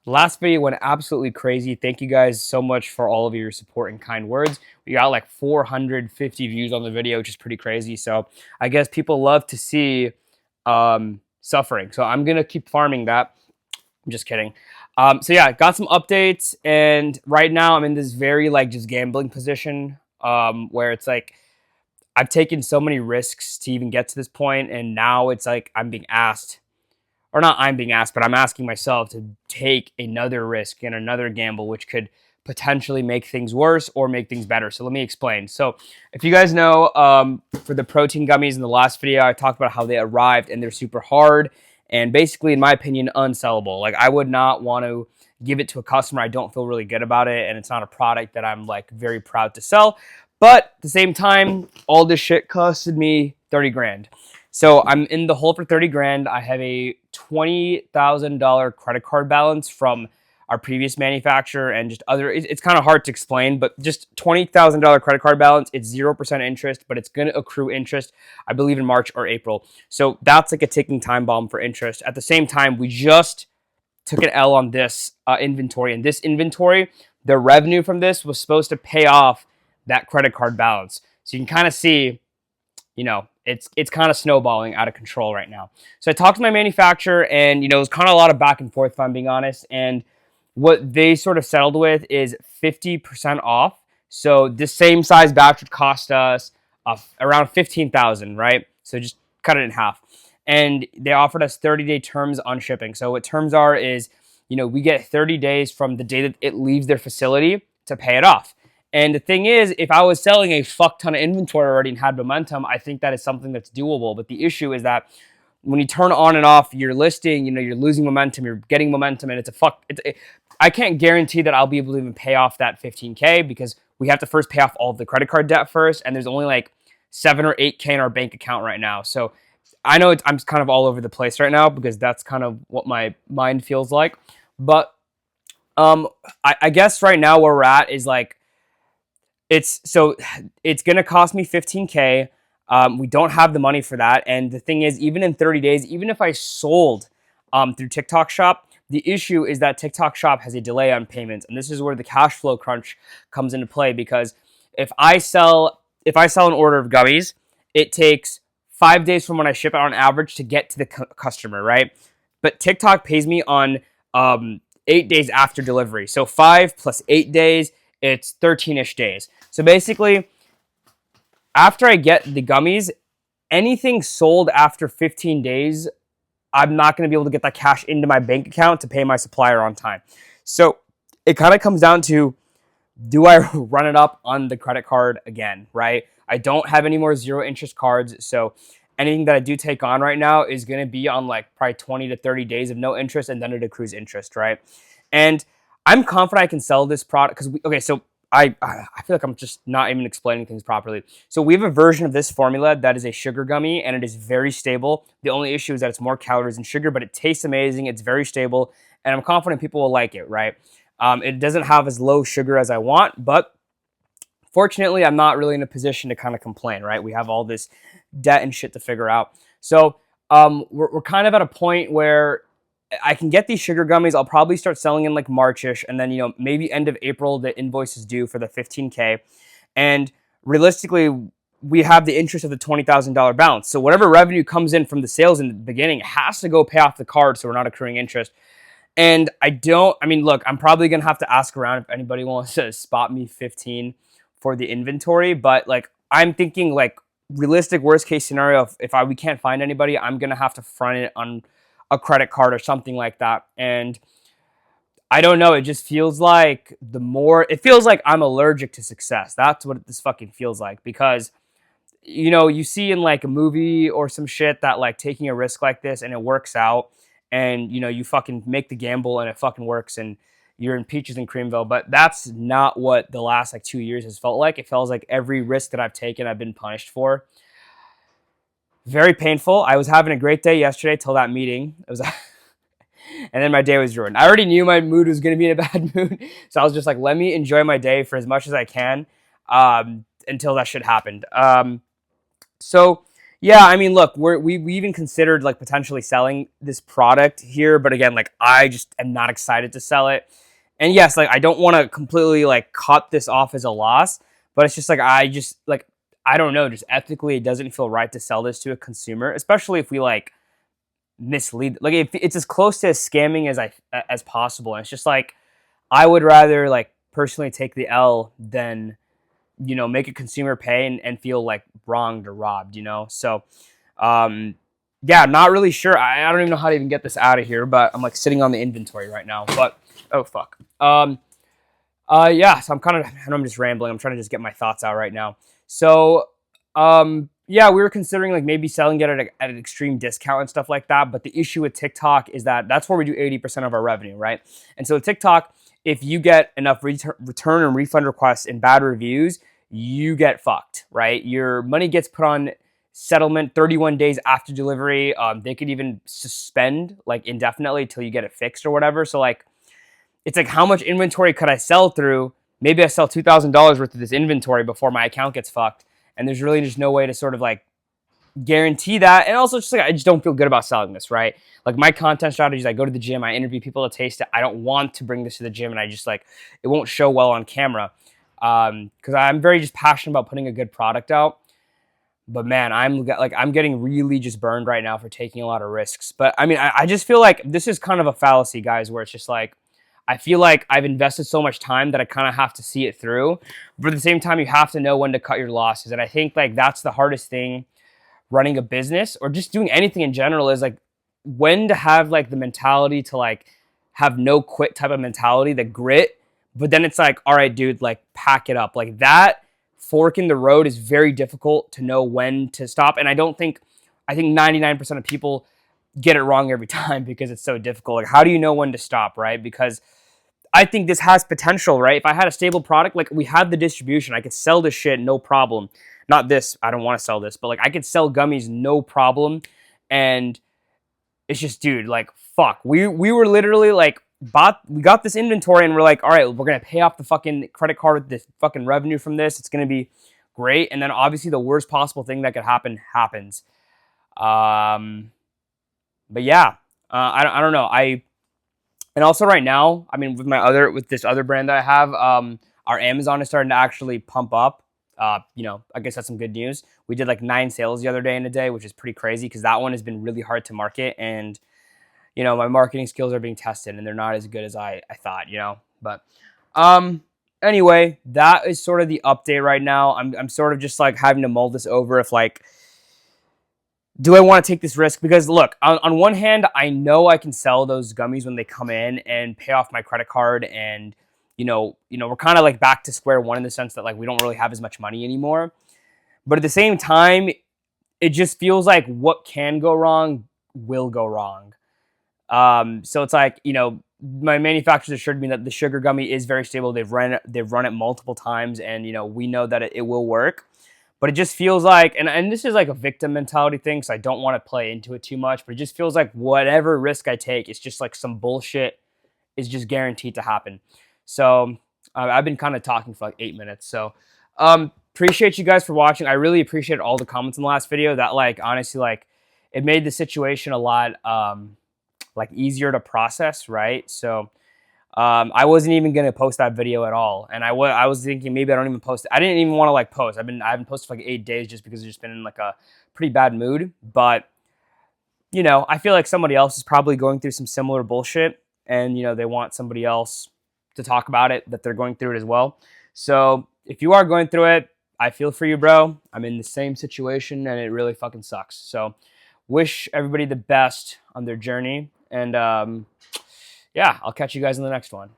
Last video went absolutely crazy. Thank you guys so much for all of your support and kind words. We got like 450 views on the video, which is pretty crazy. So I guess people love to see suffering. So I'm going to keep farming that. I'm just kidding. So yeah, got some updates, and right now I'm in this very like just gambling position where it's like I've taken so many risks to even get to this point, and now it's like I'm being asked, or not I'm being asked, but I'm asking myself to take another risk and another gamble, which could potentially make things worse or make things better. So let me explain. So if you guys know, for the protein gummies in the last video, I talked about how they arrived and they're super hard and basically, in my opinion, unsellable. Like I would not want to give it to a customer. I don't feel really good about it, and it's not a product that I'm like very proud to sell. But at the same time, all this shit costed me 30 grand. So I'm in the hole for 30 grand. I have a $20,000 credit card balance from our previous manufacturer and just other, it's kind of hard to explain, but just $20,000 credit card balance. It's 0% interest, but it's going to accrue interest, I believe, in March or April. So that's like a ticking time bomb for interest. At the same time, we just took an L on this inventory. And this inventory, the revenue from this was supposed to pay off that credit card balance. So you can kind of see, you know, it's kind of snowballing out of control right now. So I talked to my manufacturer, and it was kind of a lot of back and forth, if I'm being honest. And what they sort of settled with is 50% off. So this same size batch would cost us around 15,000, right? So just cut it in half. And they offered us 30-day terms on shipping. So what terms are is, we get 30 days from the day that it leaves their facility to pay it off. And the thing is, if I was selling a fuck ton of inventory already and had momentum, I think that is something that's doable. But the issue is that when you turn on and off your listing, you're losing momentum, you're getting momentum, and I can't guarantee that I'll be able to even pay off that 15K because we have to first pay off all of the credit card debt first, and there's only like 7 or 8K in our bank account right now. So I know I'm kind of all over the place right now because that's kind of what my mind feels like. But I guess right now where we're at is like, it's going to cost me 15K. We don't have the money for that. And the thing is, even in 30 days, even if I sold through TikTok Shop, the issue is that TikTok Shop has a delay on payments. And this is where the cash flow crunch comes into play, because if I sell an order of gummies, it takes 5 days from when I ship it on average to get to the customer, right? But TikTok pays me on 8 days after delivery. So 5 plus 8 days, it's 13-ish days. So basically, after I get the gummies, anything sold after 15 days, I'm not going to be able to get that cash into my bank account to pay my supplier on time. So it kind of comes down to, do I run it up on the credit card again, right? I don't have any more zero interest cards. So anything that I do take on right now is going to be on like probably 20 to 30 days of no interest, and then it accrues interest, right? And I'm confident I can sell this product because so I feel like I'm just not even explaining things properly. So we have a version of this formula that is a sugar gummy, and it is very stable. The only issue is that it's more calories than sugar, but it tastes amazing. It's very stable, and I'm confident people will like it, right? It doesn't have as low sugar as I want, but fortunately, I'm not really in a position to kind of complain, right? We have all this debt and shit to figure out. So we're kind of at a point where I can get these sugar gummies. I'll probably start selling in like March-ish, and then, maybe end of April, the invoice is due for the 15K. And realistically, we have the interest of the $20,000 balance. So whatever revenue comes in from the sales in the beginning has to go pay off the card, so we're not accruing interest. And look, I'm probably going to have to ask around if anybody wants to spot me 15 for the inventory. But like, I'm thinking like realistic worst case scenario, if we can't find anybody, I'm going to have to front it on a credit card or something like that. And I don't know, it just feels like it feels like I'm allergic to success. That's what this fucking feels like, because you see in like a movie or some shit that like taking a risk like this and it works out, and you fucking make the gamble and it fucking works and you're in peaches and creamville. But that's not what the last like 2 years has felt like. It feels like every risk that I've taken, I've been punished for. Very painful. I was having a great day yesterday till that meeting. It was, and then my day was ruined. I already knew my mood was going to be in a bad mood, so I was just like, let me enjoy my day for as much as I can until that shit happened. So Yeah, I mean, look, we even considered like potentially selling this product here, but again, like I just am not excited to sell it. And yes, like I don't want to completely like cut this off as a loss, but it's just like I just like I don't know, just ethically it doesn't feel right to sell this to a consumer, especially if we like mislead. Like if it's as close to scamming as possible. And it's just like I would rather like personally take the L than make a consumer pay and feel like wronged or robbed. So, um, yeah, not really sure. I don't even know how to even get this out of here, but I'm like sitting on the inventory right now. But oh fuck. Yeah. So I know I'm just rambling. I'm trying to just get my thoughts out right now. So, yeah, we were considering like maybe selling it at an extreme discount and stuff like that. But the issue with TikTok is that that's where we do 80% of our revenue, right? And so TikTok, if you get enough return and refund requests and bad reviews, you get fucked, right? Your money gets put on settlement 31 days after delivery. They could even suspend like indefinitely till you get it fixed or whatever. So like, it's like, how much inventory could I sell through? Maybe I sell $2,000 worth of this inventory before my account gets fucked. And there's really just no way to sort of like guarantee that. And also just like, I just don't feel good about selling this, right? Like my content strategies, I go to the gym, I interview people to taste it. I don't want to bring this to the gym and I just like, it won't show well on camera. Cause I'm very just passionate about putting a good product out. But man, I'm getting really just burned right now for taking a lot of risks. But I mean, I just feel like this is kind of a fallacy, guys, where it's just like, I feel like I've invested so much time that I kind of have to see it through. But at the same time, you have to know when to cut your losses. And I think like that's the hardest thing running a business or just doing anything in general is like when to have like the mentality to like have no quit type of mentality, the grit. But then it's like, all right, dude, like pack it up. Like that fork in the road is very difficult to know when to stop. And I think 99% of people get it wrong every time because it's so difficult. Like, how do you know when to stop, right? Because I think this has potential, right? If I had a stable product, like we have the distribution, I could sell this shit, no problem. Not this, I don't want to sell this, but like I could sell gummies, no problem. And it's just, dude, like, fuck. We were literally like, we got this inventory and we're like, all right, we're going to pay off the fucking credit card with the fucking revenue from this. It's going to be great. And then obviously the worst possible thing that could happen happens. But yeah, I don't know. And also right now, I mean, with this other brand that I have, our Amazon is starting to actually pump up. I guess that's some good news. We did like 9 sales the other day in a day, which is pretty crazy because that one has been really hard to market. And, my marketing skills are being tested and they're not as good as I thought, but, anyway, that is sort of the update right now. I'm sort of just like having to mull this over if like, do I want to take this risk? Because look, on one hand, I know I can sell those gummies when they come in and pay off my credit card. And, we're kind of like back to square one in the sense that like we don't really have as much money anymore. But at the same time, it just feels like what can go wrong will go wrong. So it's like, my manufacturers assured me that the sugar gummy is very stable. They've run it multiple times and, we know that it will work. But it just feels like, and this is like a victim mentality thing, so I don't want to play into it too much, but it just feels like whatever risk I take, it's just like some bullshit is just guaranteed to happen. So I've been kind of talking for like 8 minutes. So appreciate you guys for watching. I really appreciate all the comments in the last video. That like, honestly, like it made the situation a lot like easier to process, right? So I wasn't even going to post that video at all. And I was thinking maybe I don't even post it. I didn't even want to like post. I haven't posted for like 8 days just because I've just been in like a pretty bad mood. But, I feel like somebody else is probably going through some similar bullshit. And, they want somebody else to talk about it, that they're going through it as well. So if you are going through it, I feel for you, bro. I'm in the same situation and it really fucking sucks. So wish everybody the best on their journey. And, yeah, I'll catch you guys in the next one.